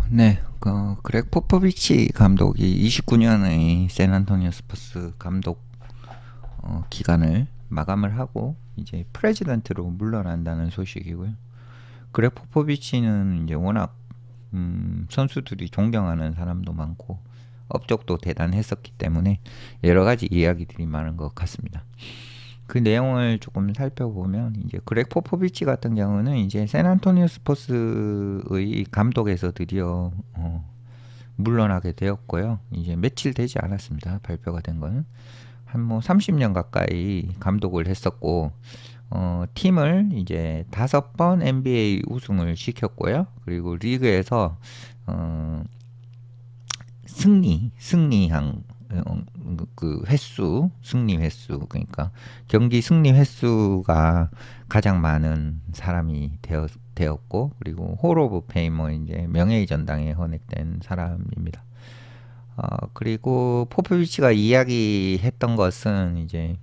네, 그렉 포포비치 감독이 29년의 샌안토니오 스퍼스 감독 기간을 마감을 하고 이제 프레지던트로 물러난다는 소식이고요. 그렉 포포비치는 이제 워낙 선수들이 존경하는 사람도 많고 업적도 대단했었기 때문에 여러 가지 이야기들이 많은 것 같습니다. 그 내용을 조금 살펴보면 이제 그렉 포포비치 같은 경우는 이제 샌안토니오 스퍼스의 감독에서 드디어 물러나게 되었고요. 이제 며칠 되지 않았습니다. 발표가 된 거는 한 뭐 30년 가까이 감독을 했었고 팀을 이제 5번 NBA 우승을 시켰고요. 그리고 리그에서 어, 승리한 그 횟수, 승리 횟수, 그러니까 경기 승리 횟수가 가장 많은 사람이 되었고, 그리고 홀 오브 페이머 이제 명예의 전당에 헌액된 사람입니다. 그리고 포포비치가 이야기했던 것은 이제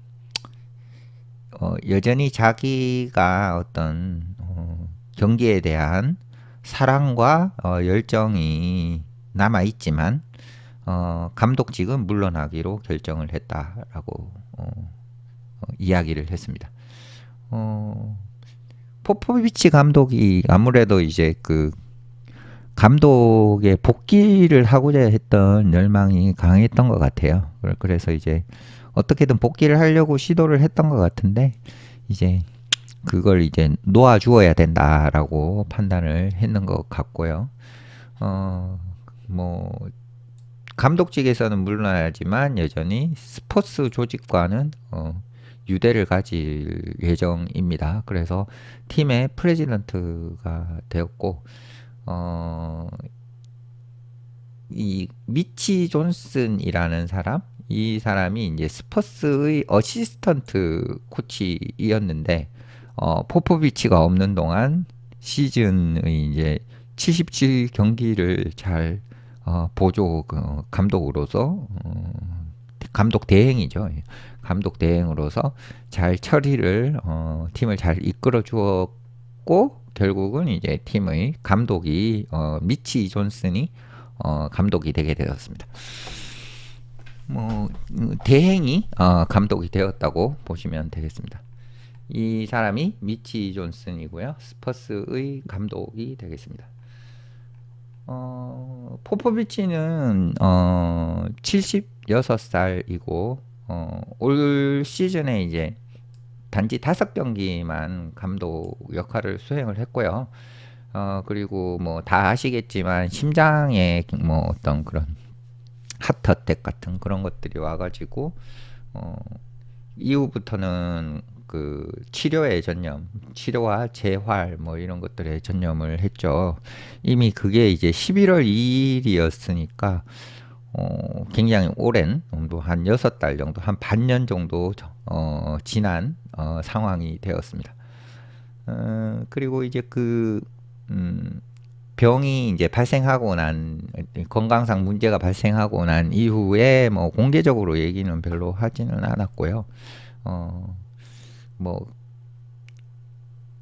여전히 자기가 어떤 경기에 대한 사랑과 열정이 남아 있지만 감독직은 물러나기로 결정을 했다라고 이야기를 했습니다. 어, 포포비치 감독이 아무래도 이제 그 감독의 복귀를 하고자 했던 열망이 강했던 것 같아요. 그래서 이제 어떻게든 복귀를 하려고 시도를 했던 것 같은데 이제 그걸 이제 놓아주어야 된다라고 판단을 했는 것 같고요. 뭐 감독직에서는 물러나야지만 여전히 스포츠 조직과는 유대를 가질 예정입니다. 그래서 팀의 프레지던트가 되었고 어, 이 미치 존슨이라는 사람, 이 사람이 이제 스퍼스의 어시스턴트 코치이었는데 포포비치가 없는 동안 시즌의 이제 77경기를 잘 보조 감독으로서 감독 대행이죠. 감독 대행으로서 잘 처리를 팀을 잘 이끌어 주었고 결국은 이제 팀의 감독이 미치 존슨이 감독이 되게 되었습니다. 뭐 대행이 감독이 되었다고 보시면 되겠습니다. 이 사람이 미치 존슨이고요. 스퍼스의 감독이 되겠습니다. 포포비치는 76살이고 올 시즌에 이제 단지 5경기만 감독 역할을 수행을 했고요. 그리고 뭐 다 아시겠지만 심장에 뭐 어떤 그런 하트어택 같은 그런 것들이 와가지고 어, 이후부터는 그 치료에 전념, 치료와 재활 뭐 이런 것들에 전념을 했죠. 이미 그게 이제 11월 2일이었으니까 굉장히 오랜 정도 한 6달 정도 한 반년 정도 지난 상황이 되었습니다. 그리고 이제 병이 이제 발생하고 난 건강상 문제가 발생하고 난 이후에 뭐 공개적으로 얘기는 별로 하지는 않았고요. 어, 뭐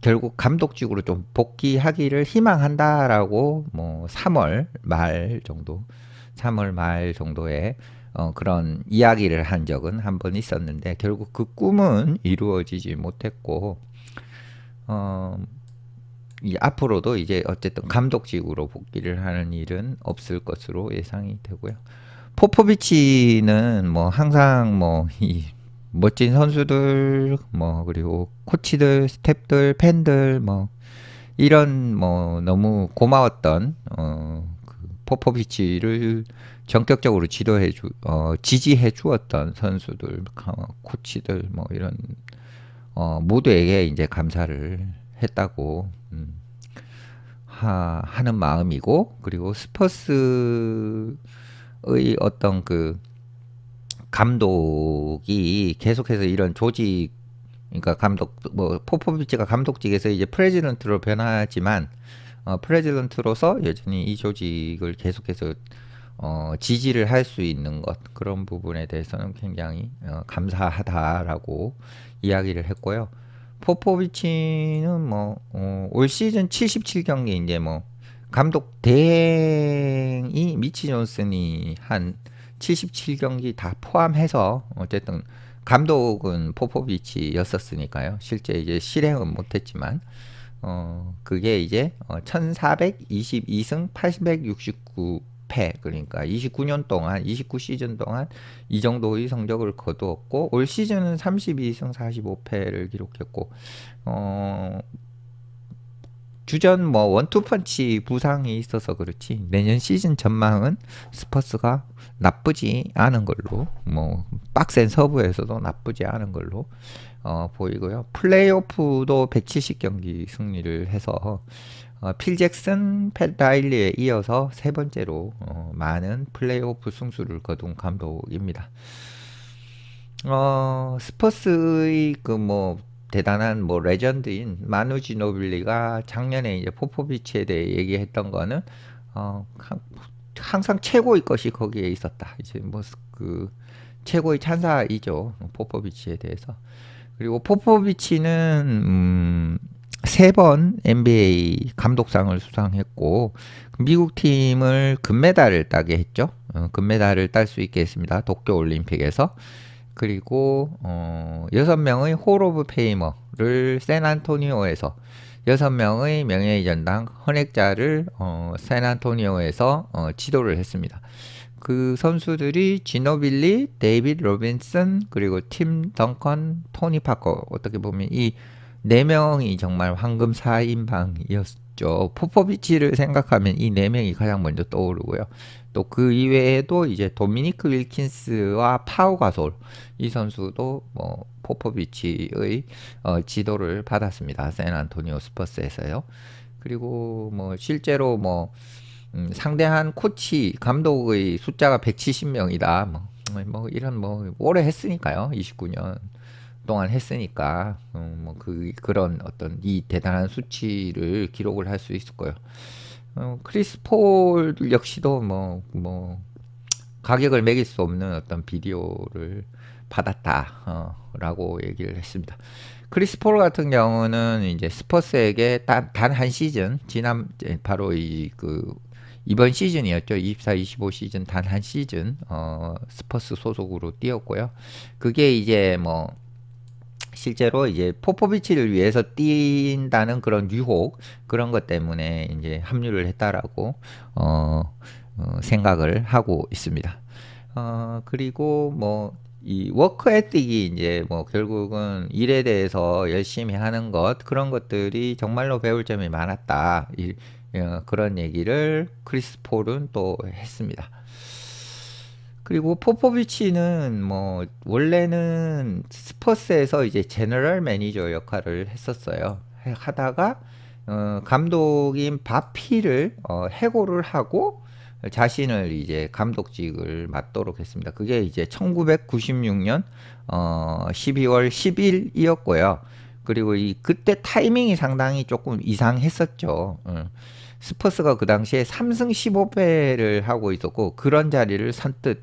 결국 감독직으로 좀 복귀하기를 희망한다라고 뭐 3월 말 정도에 그런 이야기를 한 적은 한 번 있었는데 결국 그 꿈은 이루어지지 못했고 어, 앞으로도 이제 어쨌든 감독직으로 복귀를 하는 일은 없을 것으로 예상이 되고요. 포포비치는 뭐 항상 뭐 이 멋진 선수들 뭐 그리고 코치들, 스태프들, 팬들 뭐 이런 뭐 너무 고마웠던 그 포포비치를 전격적으로 지지해 주었던 선수들, 코치들 뭐 이런 모두에게 이제 감사를 했다고 하는 마음이고 그리고 스퍼스의 어떤 그 감독이 계속해서 이런 조직 그러니까 감독 뭐 포포비치가 감독직에서 이제 프레지던트로 변하지만 프레지던트로서 여전히 이 조직을 계속해서 지지를 할 수 있는 것 그런 부분에 대해서는 굉장히 감사하다라고 이야기를 했고요. 포포비치는 뭐 올 시즌 77경기 이제 뭐 감독 대행이 미치 존슨이 한 77경기 다 포함해서 어쨌든 감독은 포포비치였었으니까요. 실제 이제 실행은 못했지만 그게 이제 1422승 869패 그러니까 29년 동안 29시즌 동안 이 정도의 성적을 거두었고 올 시즌은 32승 45패를 기록했고 주전 뭐 원투펀치 부상이 있어서 그렇지 내년 시즌 전망은 스퍼스가 나쁘지 않은 걸로 뭐 빡센 서부에서도 나쁘지 않은 걸로 보이고요. 플레이오프도 170경기 승리를 해서 필 잭슨, 팻 라일리에 이어서 세 번째로 많은 플레이오프 승수를 거둔 감독입니다. 스퍼스의 그 뭐 대단한 뭐 레전드인 마누 지노빌리가 작년에 이제 포포비치에 대해 얘기했던 거는 항상 최고의 것이 거기에 있었다. 이제 뭐 그 최고의 찬사이죠. 포포비치에 대해서. 그리고 포포비치는 3번 NBA 감독상을 수상했고 미국 팀을 금메달을 따게 했죠. 금메달을 딸 수 있게 했습니다. 도쿄 올림픽에서. 그리고 6명의 홀 오브 페이머를 샌안토니오에서 6명의 명예의 전당 헌액자를 샌안토니오에서 지도를 했습니다. 그 선수들이 지노빌리, 데이빗 로빈슨, 그리고 팀 덩컨, 토니 파커. 어떻게 보면 이 4명이 정말 황금 4인방이었죠. 포포비치를 생각하면 이 4명이 가장 먼저 떠오르고요. 또 그 이외에도 이제 도미니크 윌킨스와 파우 가솔 이 선수도 뭐 포포비치의 지도를 받았습니다. 샌안토니오 스퍼스에서요. 그리고 뭐 실제로 뭐 상대한 코치 감독의 숫자가 170명이다. 뭐 이런 뭐 오래 했으니까요. 29년 동안 했으니까 뭐 그런 어떤 이 대단한 수치를 기록을 할 수 있을 거예요. 크리스 폴 역시도 뭐 가격을 매길 수 없는 어떤 비디오를 받았다 라고 얘기를 했습니다. 크리스 폴 같은 경우는 이제 스퍼스에게 단 한 시즌 바로 이번 시즌이었죠. 24-25 시즌 단 한 시즌 스퍼스 소속으로 뛰었고요. 그게 이제 뭐 실제로 이제 포포비치를 위해서 뛴다는 그런 유혹 그런 것 때문에 이제 합류를 했다라고 생각을 하고 있습니다. 그리고 뭐 이 워크 에틱이 이제 뭐 결국은 일에 대해서 열심히 하는 것 그런 것들이 정말로 배울 점이 많았다. 그런 얘기를 크리스 폴은 또 했습니다. 그리고 포포비치는 뭐 원래는 스퍼스에서 이제 제너럴 매니저 역할을 했었어요. 하다가 감독인 바피를 해고를 하고 자신을 이제 감독직을 맡도록 했습니다. 그게 이제 1996년 12월 10일이었고요. 그리고 그때 타이밍이 상당히 조금 이상했었죠. 스퍼스가 그 당시에 3승 15패를 하고 있었고 그런 자리를 선뜻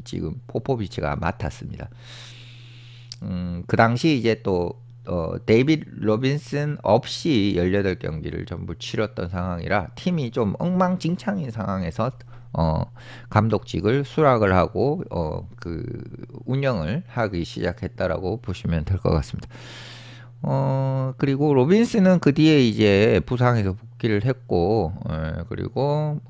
지금 포포비치가 맡았습니다. 그 당시 이제 또 데이빗 로빈슨 없이 18경기를 전부 치렀던 상황이라 팀이 좀 엉망진창인 상황에서 감독직을 수락을 하고 그 운영을 하기 시작했다라고 보시면 될 것 같습니다. 그리고 로빈슨은 그 뒤에 이제 부상에서 복귀를 했고 그리고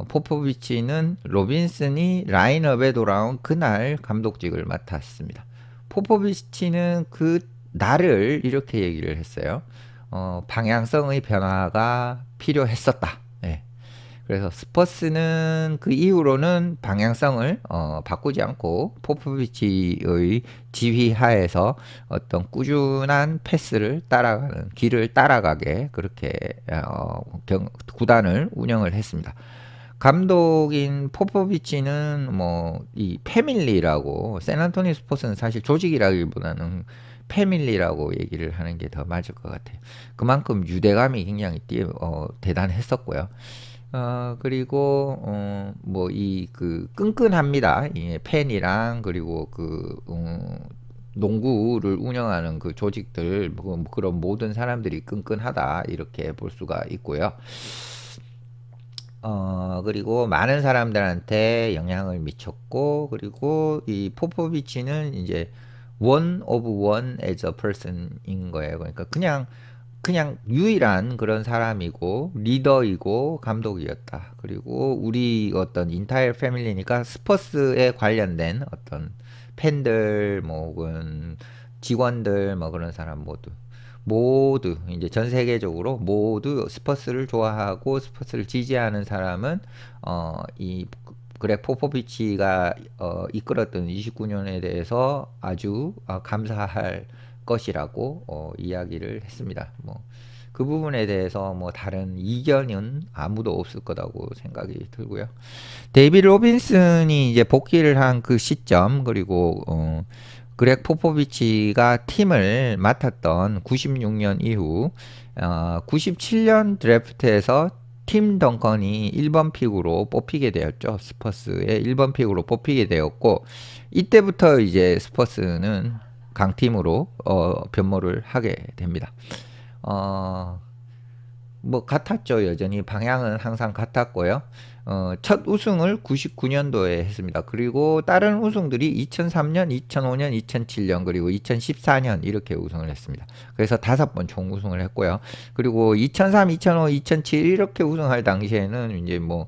포포비치는 로빈슨이 라인업에 돌아온 그날 감독직을 맡았습니다. 포포비치는 그 날을 이렇게 얘기를 했어요. 방향성의 변화가 필요했었다. 예. 그래서 스퍼스는 그 이후로는 방향성을 바꾸지 않고 포포비치의 지휘하에서 어떤 꾸준한 패스를 따라가는 길을 따라가게 그렇게 구단을 운영을 했습니다. 감독인 포포비치는 뭐 이 패밀리라고 샌안토니 스퍼스는 사실 조직이라기보다는 패밀리라고 얘기를 하는 게 더 맞을 것 같아요. 그만큼 유대감이 굉장히 대단했었고요. 그리고 뭐 끈끈합니다. 이 팬이랑 그리고 농구를 운영하는 그 조직들 뭐 그런 모든 사람들이 끈끈하다 이렇게 볼 수가 있고요. 그리고 많은 사람들한테 영향을 미쳤고, 그리고 이 포포비치는 이제 one of one as a person인 거예요. 그러니까 그냥 유일한 그런 사람이고 리더이고 감독이었다. 그리고 우리 어떤 인타일 패밀리니까 스퍼스에 관련된 어떤 팬들 뭐 혹은 직원들 뭐 그런 사람 모두 이제 전 세계적으로 모두 스퍼스를 좋아하고 스퍼스를 지지하는 사람은 이 그렉 포포비치가 이끌었던 29년에 대해서 아주 감사할 것이라고 이야기를 했습니다. 뭐 그 부분에 대해서 뭐 다른 이견은 아무도 없을 거라고 생각이 들고요. 데이비드 로빈슨이 이제 복귀를 한 그 시점, 그리고 그렉 포포비치가 팀을 맡았던 96년 이후 97년 드래프트에서 팀 덩컨이 1번 픽으로 뽑히게 되었죠. 스퍼스의 1번 픽으로 뽑히게 되었고, 이때부터 이제 스퍼스는 강팀으로 변모를 하게 됩니다. 뭐 같았죠. 여전히 방향은 항상 같았고요. 첫 우승을 99년도에 했습니다. 그리고 다른 우승들이 2003년, 2005년, 2007년, 그리고 2014년 이렇게 우승을 했습니다. 그래서 5번 총 우승을 했고요. 그리고 2003, 2005, 2007 이렇게 우승할 당시에는 이제 뭐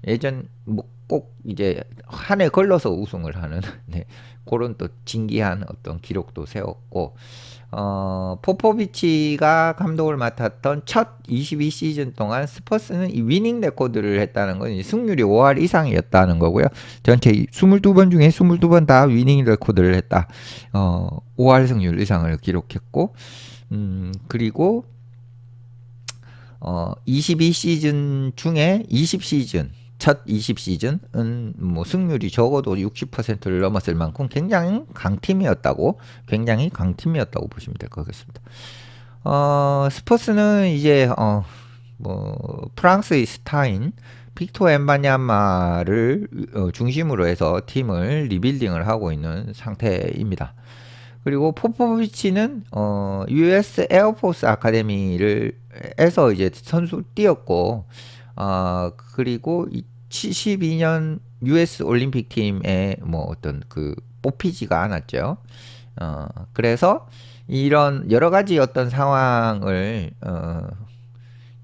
예전 뭐 꼭 이제 한 해 걸러서 우승을 하는 네, 그런 또 진기한 어떤 기록도 세웠고, 포포비치가 감독을 맡았던 첫 22시즌 동안 스퍼스는 이 위닝 레코드를 했다는 건 승률이 5할 이상이었다는 거고요. 전체 22번 중에 22번 다 위닝 레코드를 했다. 5할 승률 이상을 기록했고, 그리고 22시즌 중에 20시즌 첫 20시즌은 뭐 승률이 적어도 60%를 넘었을 만큼 굉장히 강팀이었다고 보시면 될 것 같습니다. 스퍼스는 이제 뭐 프랑스의 스타인 빅토 엠바냐마를 중심으로 해서 팀을 리빌딩을 하고 있는 상태입니다. 그리고 포포비치는 US 에어포스 아카데미를 에서 이제 선수 뛰었고, 그리고 72년 US 올림픽 팀에 뭐 어떤 그 뽑히지가 않았죠. 그래서 이런 여러 가지 어떤 상황을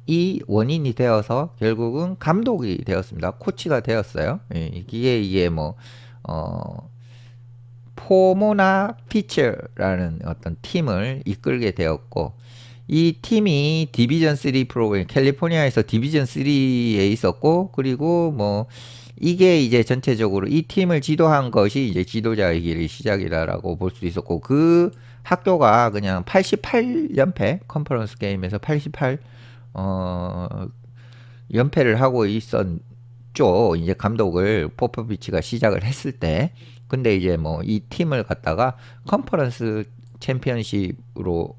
이 원인이 되어서 결국은 감독이 되었습니다. 코치가 되었어요. 이게 뭐 포모나 피처라는 어떤 팀을 이끌게 되었고, 이 팀이 디비전 3 프로그램, 캘리포니아에서 디비전 3에 있었고, 그리고 뭐 이게 이제 전체적으로 이 팀을 지도한 것이 이제 지도자의 길의 시작이다라고 볼 수 있었고, 그 학교가 그냥 88연패 컨퍼런스 게임에서 88 연패를 하고 있었죠. 이제 감독을 포포비치가 시작을 했을 때. 근데 이제 뭐 이 팀을 갖다가 컨퍼런스 챔피언십으로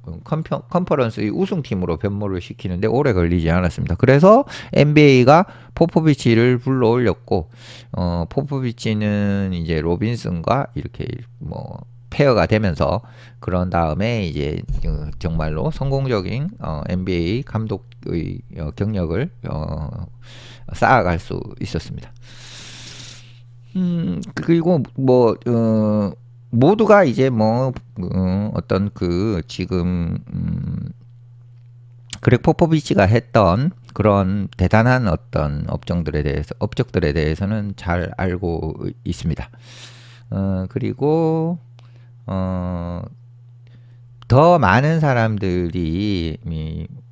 컨퍼런스의 우승팀으로 변모를 시키는데 오래 걸리지 않았습니다. 그래서 NBA가 포포비치를 불러올렸고, 포포비치는 이제 로빈슨과 이렇게 뭐 페어가 되면서, 그런 다음에 이제 정말로 성공적인 NBA 감독의 경력을 쌓아갈 수 있었습니다. 그리고 뭐 모두가 이제 뭐 어떤 그 지금 그렉 포포비치가 했던 그런 대단한 어떤 업적들에 대해서는 잘 알고 있습니다. 그리고 더 많은 사람들이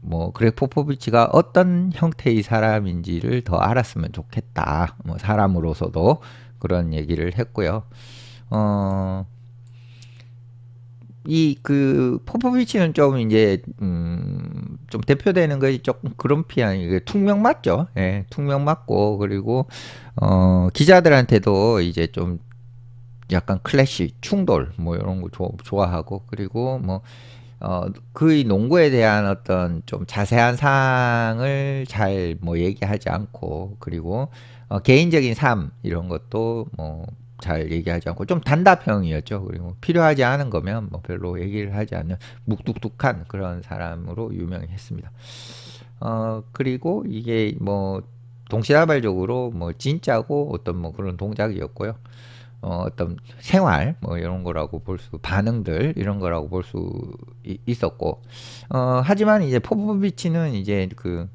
뭐 그렉 포포비치가 어떤 형태의 사람인지를 더 알았으면 좋겠다. 뭐 사람으로서도 그런 얘기를 했고요. 이 그 포포비치는 좀 이제 좀 대표되는 것이 조금 그럼피한, 이게 퉁명 맞죠? 예, 퉁명 맞고, 그리고 기자들한테도 이제 좀 약간 클래시, 충돌 뭐 이런 거 좋아하고, 그리고 뭐 그의 농구에 대한 어떤 좀 자세한 사항을 잘 뭐 얘기하지 않고, 그리고 개인적인 삶 이런 것도 뭐 잘 얘기하지 않고 좀 단답형이었죠. 그리고 필요하지 않은 거면 뭐 별로 얘기를 하지 않는 묵뚝뚝한 그런 사람으로 유명했습니다. 그리고 이게 뭐 동시다발적으로 뭐 진짜고 어떤 뭐 그런 동작이었고요. 어떤 생활 뭐 이런 거라고 볼 수, 반응들 이런 거라고 볼 수 있었고, 하지만 이제 포포비치는 이제 그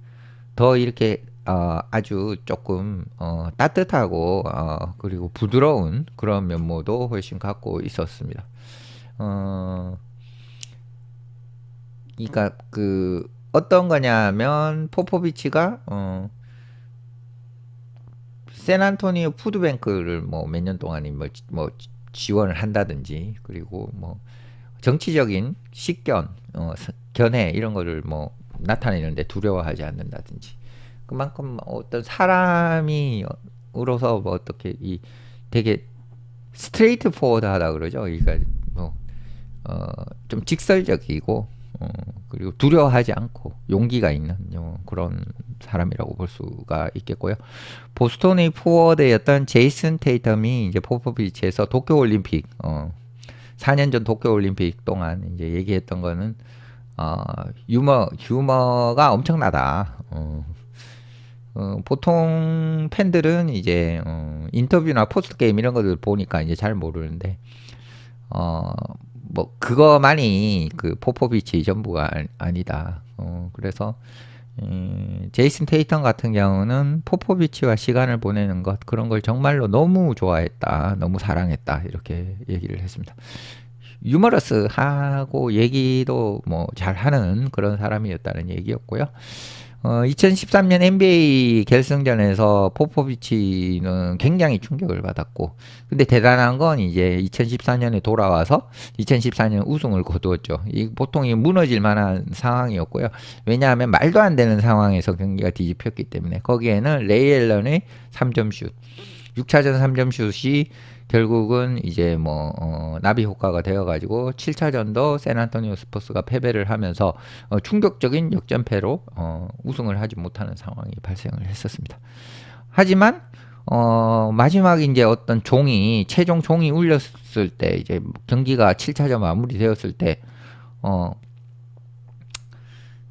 더 이렇게 아주 조금 따뜻하고 그리고 부드러운 그런 면모도 훨씬 갖고 있었습니다. 어, 그러니까 그 어떤 거냐면 포포비치가 샌안토니오 푸드뱅크를 뭐 몇 년 동안 뭐 지원을 한다든지, 그리고 뭐 정치적인 식견, 견해 이런 거를 뭐 나타내는데 두려워하지 않는다든지, 그만큼 어떤 사람이 으로서 뭐 어떻게 이 되게 스트레이트 포워드하다 그러죠. 그러니까 뭐 좀 직설적이고, 그리고 두려워하지 않고 용기가 있는 그런 사람이라고 볼 수가 있겠고요. 보스턴의 포워드였던 제이슨 테이텀이 이제 포포비치에서 도쿄올림픽 4년 전 도쿄올림픽 동안 이제 얘기했던 거는 유머가 엄청나다. 보통 팬들은 이제 인터뷰나 포스트 게임 이런 것들 보니까 이제 잘 모르는데 뭐 그거만이 그 포포비치 전부가 아니다. 그래서 제이슨 테이텀 같은 경우는 포포비치와 시간을 보내는 것, 그런 걸 정말로 너무 좋아했다, 너무 사랑했다, 이렇게 얘기를 했습니다. 유머러스하고 얘기도 뭐 잘하는 그런 사람이었다는 얘기였고요. 2013년 NBA 결승전에서 포포비치는 굉장히 충격을 받았고, 근데 대단한 건 이제 2014년에 돌아와서 2014년 우승을 거두었죠. 보통 무너질 만한 상황이었고요. 왜냐하면 말도 안 되는 상황에서 경기가 뒤집혔기 때문에. 거기에는 레이 앨런의 3점 슛, 6차전 3점 슛이 결국은 이제 뭐 나비 효과가 되어가지고 7차전도 샌안토니오 스퍼스가 패배를 하면서 충격적인 역전패로 우승을 하지 못하는 상황이 발생을 했었습니다. 하지만 마지막에 이제 어떤 최종 종이 울렸을 때, 이제 경기가 7차전 마무리되었을 때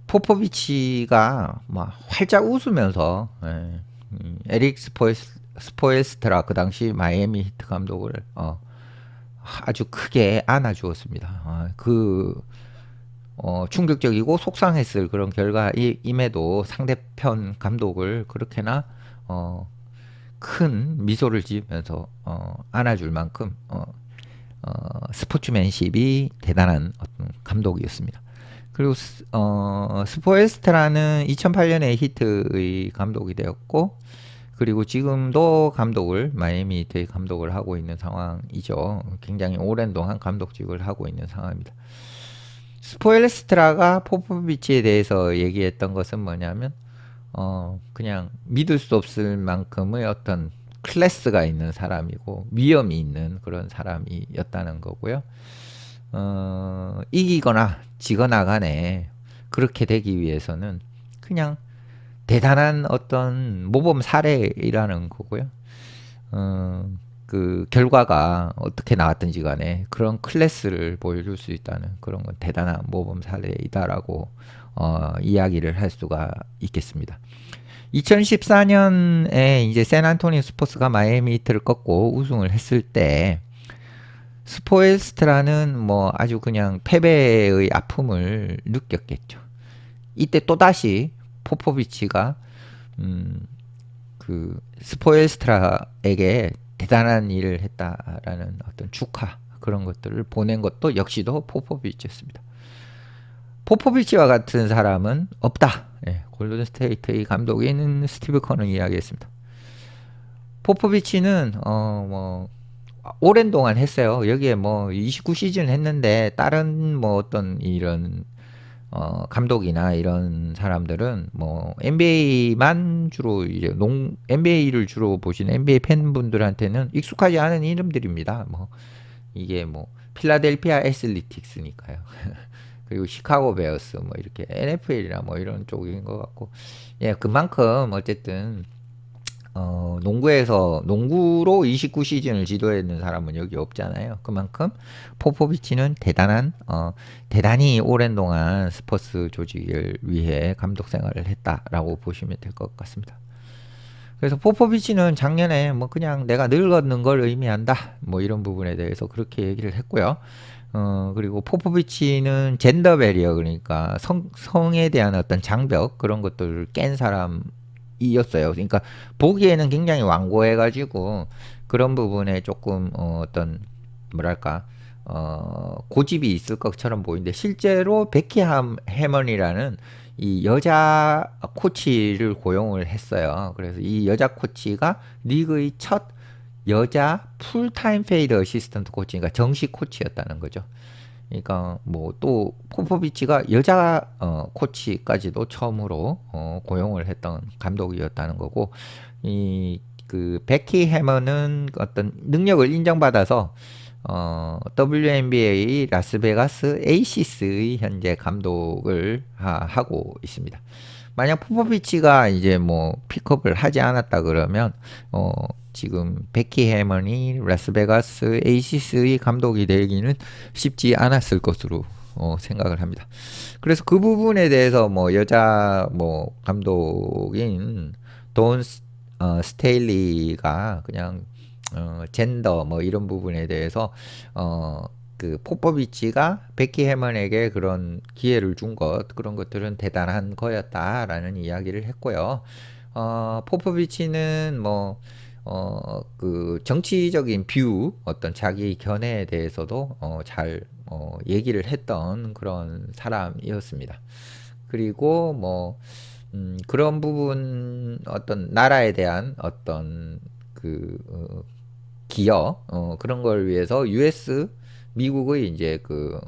포포비치가 막 활짝 웃으면서 에릭 스포엘스트라, 그 당시 마이애미 히트 감독을 아주 크게 안아주었습니다. 충격적이고 속상했을 그런 결과임에도 상대편 감독을 그렇게나 큰 미소를 지으면서 안아줄 만큼 스포츠맨십이 대단한 어떤 감독이었습니다. 그리고 스포엘스트라는 2008년에 히트의 감독이 되었고, 그리고 지금도 마이애미 히트의 감독을 하고 있는 상황이죠. 굉장히 오랜 동안 감독직을 하고 있는 상황입니다. 스포엘스트라가 포포비치에 대해서 얘기했던 것은 뭐냐면 그냥 믿을 수 없을 만큼의 어떤 클래스가 있는 사람이고 위엄이 있는 그런 사람이었다는 거고요. 이기거나 지거나 간에 그렇게 되기 위해서는 그냥 대단한 어떤 모범 사례라는 거고요. 그 결과가 어떻게 나왔든지 간에 그런 클래스를 보여줄 수 있다는 그런 건 대단한 모범 사례이다라고 이야기를 할 수가 있겠습니다. 2014년에 이제 샌안토니오 스퍼스가 마이애미 히트를 꺾고 우승을 했을 때 스포엘스트라는 뭐 아주 그냥 패배의 아픔을 느꼈겠죠. 이때 또다시 포포비치가 그 스포엘스트라에게 대단한 일을 했다라는 어떤 축하, 그런 것들을 보낸 것도 역시도 포포비치였습니다. 포포비치와 같은 사람은 없다. 골든 스테이트의 감독인 스티브 커는 이야기했습니다. 포포비치는 뭐 오랜 동안 했어요. 여기에 뭐 29시즌 했는데 다른 뭐 어떤 이런 감독이나 이런 사람들은 뭐 NBA만 주로 이제 NBA를 주로 보시는 NBA 팬분들한테는 익숙하지 않은 이름들입니다. 뭐 이게 뭐 필라델피아 애슬리틱스니까요. 그리고 시카고 베어스 뭐 이렇게 NFL이나 뭐 이런 쪽인 것 같고, 예, 그만큼 어쨌든 농구로 29 시즌을 지도했는 사람은 여기 없잖아요. 그만큼 포포비치는 대단히 오랜 동안 스퍼스 조직을 위해 감독 생활을 했다라고 보시면 될 것 같습니다. 그래서 포포비치는 작년에 뭐 그냥 내가 늙었는 걸 의미한다 뭐 이런 부분에 대해서 그렇게 얘기를 했고요. 그리고 포포비치는 젠더 베리어, 그러니까 성에 대한 어떤 장벽, 그런 것들을 깬 사람이었어요. 그러니까 보기에는 굉장히 완고해가지고 그런 부분에 조금 어떤 뭐랄까 고집이 있을 것처럼 보이는데, 실제로 베키 해먼이라는 이 여자 코치를 고용을 했어요. 그래서 이 여자 코치가 리그의 첫 여자 풀타임 페이드 어시스턴트 코치, 그러니까 정식 코치였다는 거죠. 그러니까 뭐 또 포포비치가 여자 코치까지도 처음으로 고용을 했던 감독이었다는 거고, 이 그 베키 해머는 어떤 능력을 인정받아서 WNBA 라스베가스 에이시스의 현재 감독을 하고 있습니다. 만약 포포비치가 이제 뭐 픽업을 하지 않았다 그러면 지금 베키 해먼이 라스베가스 에이시스의 감독이 되기는 쉽지 않았을 것으로 생각을 합니다. 그래서 그 부분에 대해서 뭐 여자 뭐 감독인 돈 스테일리가 그냥 젠더 뭐 이런 부분에 대해서 그 포포비치가 베키 해먼에게 그런 기회를 준 그런 것들은 대단한 거였다라는 이야기를 했고요. 포포비치는 뭐 그 정치적인 뷰, 어떤 자기 견해에 대해서도 잘 얘기를 했던 그런 사람이었습니다. 그리고 뭐 그런 부분, 어떤 나라에 대한 어떤 그 기여 그런 걸 위해서 US 미국의 이제 그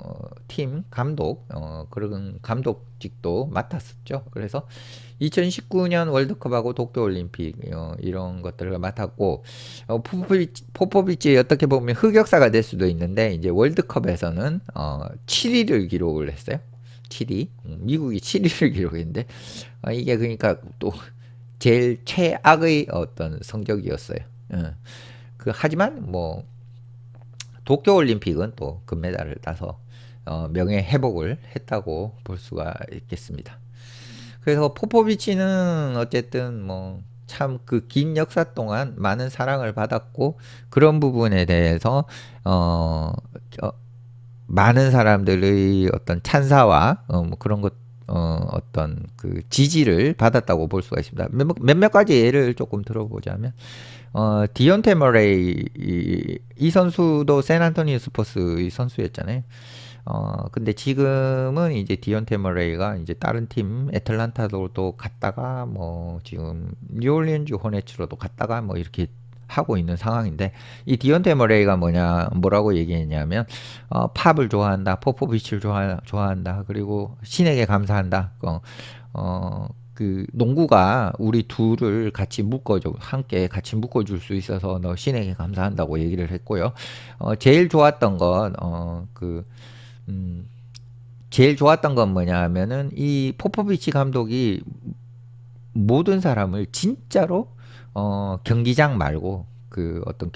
팀 감독 그런 감독직도 맡았었죠. 그래서 2019년 월드컵하고 도쿄올림픽 이런 것들을 맡았고, 포포비치 어떻게 보면 흑역사가 될 수도 있는데, 이제 월드컵에서는 7위를 기록을 했어요. 7위. 미국이 7위를 기록했는데 이게 그러니까 또 제일 최악의 어떤 성적이었어요. 하지만 뭐 도쿄올림픽은 또 금메달을 따서 명예 회복을 했다고 볼 수가 있겠습니다. 그래서 포포비치는 어쨌든 뭐 참 그 긴 역사 동안 많은 사랑을 받았고, 그런 부분에 대해서 많은 사람들의 어떤 찬사와 뭐 그런 것 어떤 그 지지를 받았다고 볼 수가 있습니다. 몇몇 가지 예를 조금 들어보자면, 디온테 머레이 이 선수도 샌안토니오 스퍼스의 선수였잖아요. 근데 지금은 이제 디온테 머레이가 이제 다른 팀 애틀란타로도 갔다가 뭐 지금 뉴올리언즈 호네츠로도 갔다가 뭐 이렇게 하고 있는 상황인데, 이 디온테 머레이가 뭐라고 얘기했냐면 팝을 좋아한다, 포포비치를 좋아한다, 그리고 신에게 감사한다. 그 농구가 우리 둘을 같이 함께 같이 묶어줄 수 있어서 너 신에게 감사한다고 얘기를 했고요. 제일 좋았던 건 뭐냐 하면은, 이 포포비치 감독이 모든 사람을 진짜로 경기장 말고 그 어떤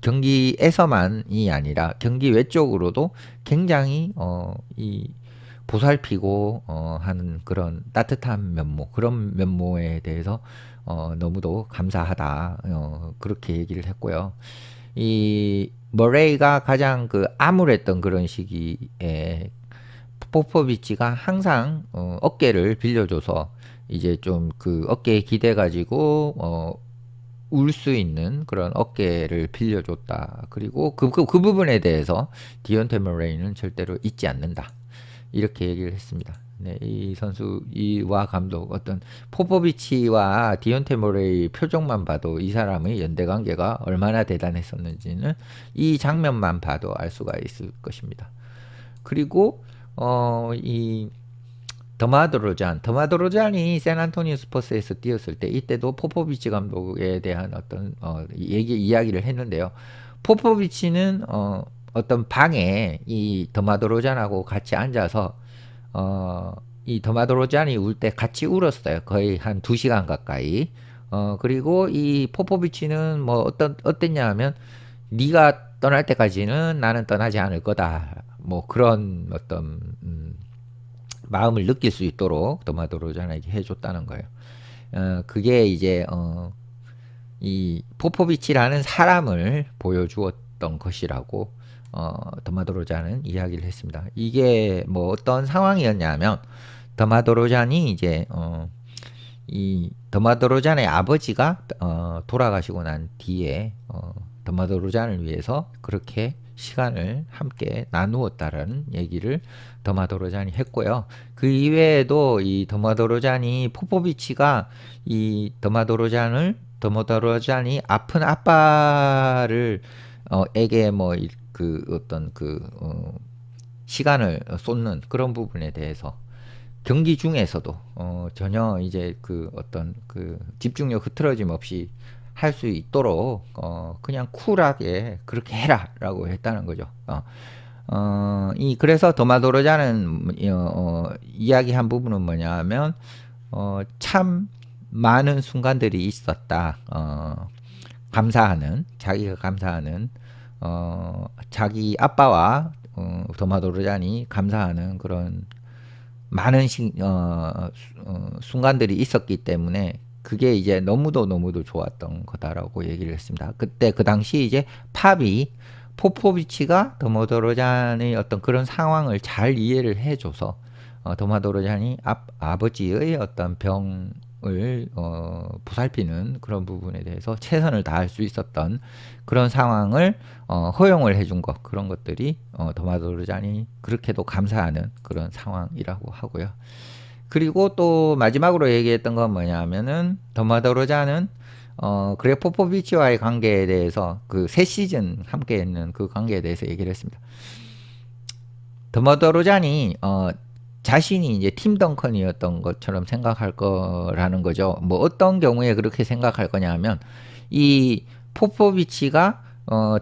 경기에서만이 아니라 경기 외적으로도 굉장히 이 보살피고 하는 그런 따뜻한 면모, 그런 면모에 대해서 너무도 감사하다, 그렇게 얘기를 했고요. 이 머레이가 가장 그 암울했던 그런 시기에 포포비치가 항상 어깨를 빌려줘서 이제 좀 그 어깨에 기대 가지고 울 수 있는 그런 어깨를 빌려줬다. 그리고 그 부분에 대해서 디온테 머레이는 절대로 잊지 않는다, 이렇게 얘기를 했습니다. 네, 이 이와 감독, 어떤 포포비치와 디온테 머레이 표정만 봐도 이 사람의 연대 관계가 얼마나 대단했었는지는 이 장면만 봐도 알 수가 있을 것입니다. 그리고 이 더마드로잔이 샌안토니오 스퍼스에서 뛰었을 때, 이때도 포포비치 감독에 대한 어떤 이야기를 했는데요. 포포비치는 어떤 방에 이 더마드로잔하고 같이 앉아서 이 더마드로잔이 울 때 같이 울었어요. 거의 한 2시간 가까이. 그리고 이 포포비치는 뭐 어땠냐 하면 네가 떠날 때까지는 나는 떠나지 않을 거다. 뭐 그런 어떤 마음을 느낄 수 있도록 도마도로잔에게 해줬다는 거예요. 그게 이제 이 포포비치라는 사람을 보여주었던 것이라고 도마도로잔은 이야기를 했습니다. 이게 뭐 어떤 상황이었냐면 도마도로잔이 이제 이 도마도로잔의 아버지가 돌아가시고 난 뒤에 도마도로잔을 위해서 그렇게 시간을 함께 나누었다라는 얘기를 도마도로잔이 했고요. 그 이외에도 이 도마도로잔이 포포비치가 이 도마도로잔이 아픈 아빠를 에게 뭐 그 어떤 시간을 쏟는 그런 부분에 대해서 경기 중에서도 전혀 이제 그 어떤 그 집중력 흐트러짐 없이 할 수 있도록 그냥 쿨하게 그렇게 해라라고 했다는 거죠. 그래서 도마도로자는 이야기한 부분은 뭐냐면 참 많은 순간들이 있었다. 감사하는 자기가 감사하는 자기 아빠와 도마도로잔이 감사하는 그런 많은 순간들이 있었기 때문에 그게 이제 너무도 좋았던 거다라고 얘기를 했습니다. 그때 그 당시 이제 팝이 포포비치가 도마도로잔의 어떤 그런 상황을 잘 이해를 해줘서 도마도로잔이 아버지의 어떤 병을 보살피는 그런 부분에 대해서 최선을 다할 수 있었던 그런 상황을 허용을 해준 것, 그런 것들이 도마도로잔이 그렇게도 감사하는 그런 상황이라고 하고요. 그리고 또 마지막으로 얘기했던 건 뭐냐면은 도마도로잔은 그렉 포포비치와의 관계에 대해서 그 새 시즌 함께 했는 그 관계에 대해서 얘기를 했습니다. 도마도로잔이 자신이 이제 팀 덩컨이었던 것처럼 생각할 거라는 거죠. 뭐 어떤 경우에 그렇게 생각할 거냐면 이 포포비치가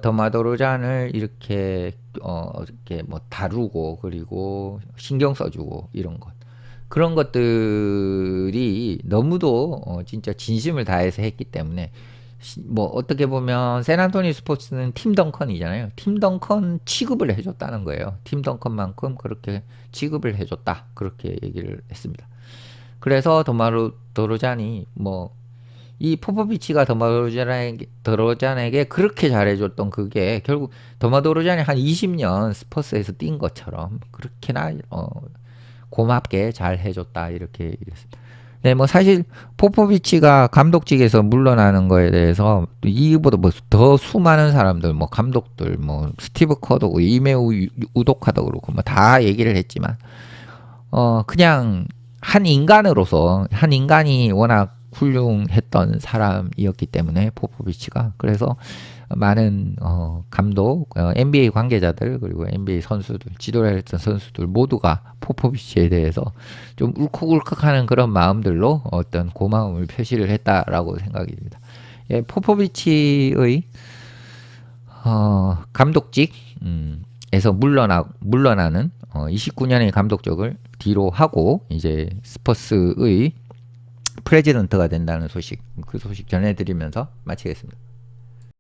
도마도로잔을 이렇게 뭐 다루고 그리고 신경 써주고 이런 것, 그런 것들이 너무도 진짜 진심을 다해서 했기 때문에 뭐 어떻게 보면 샌안토니 스포츠는 팀 덩컨이잖아요. 팀 덩컨 취급을 해줬다는 거예요. 팀 덩컨만큼 그렇게 취급을 해줬다, 그렇게 얘기를 했습니다. 그래서 도마도로잔이 뭐 이 포포비치가 도마도로잔에게 그렇게 잘해줬던 그게 결국 도마도로잔이 한 20년 스퍼스에서 뛴 것처럼 그렇게나 고맙게 잘 해줬다, 이렇게 얘기했습니다. 네, 뭐 사실 포포비치가 감독직에서 물러나는 거에 대해서 이보다 뭐 더 수많은 사람들, 뭐 감독들, 뭐 스티브 커도 그렇고 이메우 우도카도 그렇고 뭐 다 얘기를 했지만 그냥 한 인간이 워낙 훌륭했던 사람이었기 때문에 포포비치가, 그래서 많은 감독, NBA 관계자들, 그리고 NBA 선수들, 지도를 했던 선수들 모두가 포포비치에 대해서 좀 울컥울컥하는 그런 마음들로 어떤 고마움을 표시를 했다라고 생각이 듭니다. 예, 포포비치의 감독직에서 물러나는 29년의 감독직을 뒤로 하고 이제 스퍼스의 프레지던트가 된다는 소식, 그 소식 전해드리면서 마치겠습니다.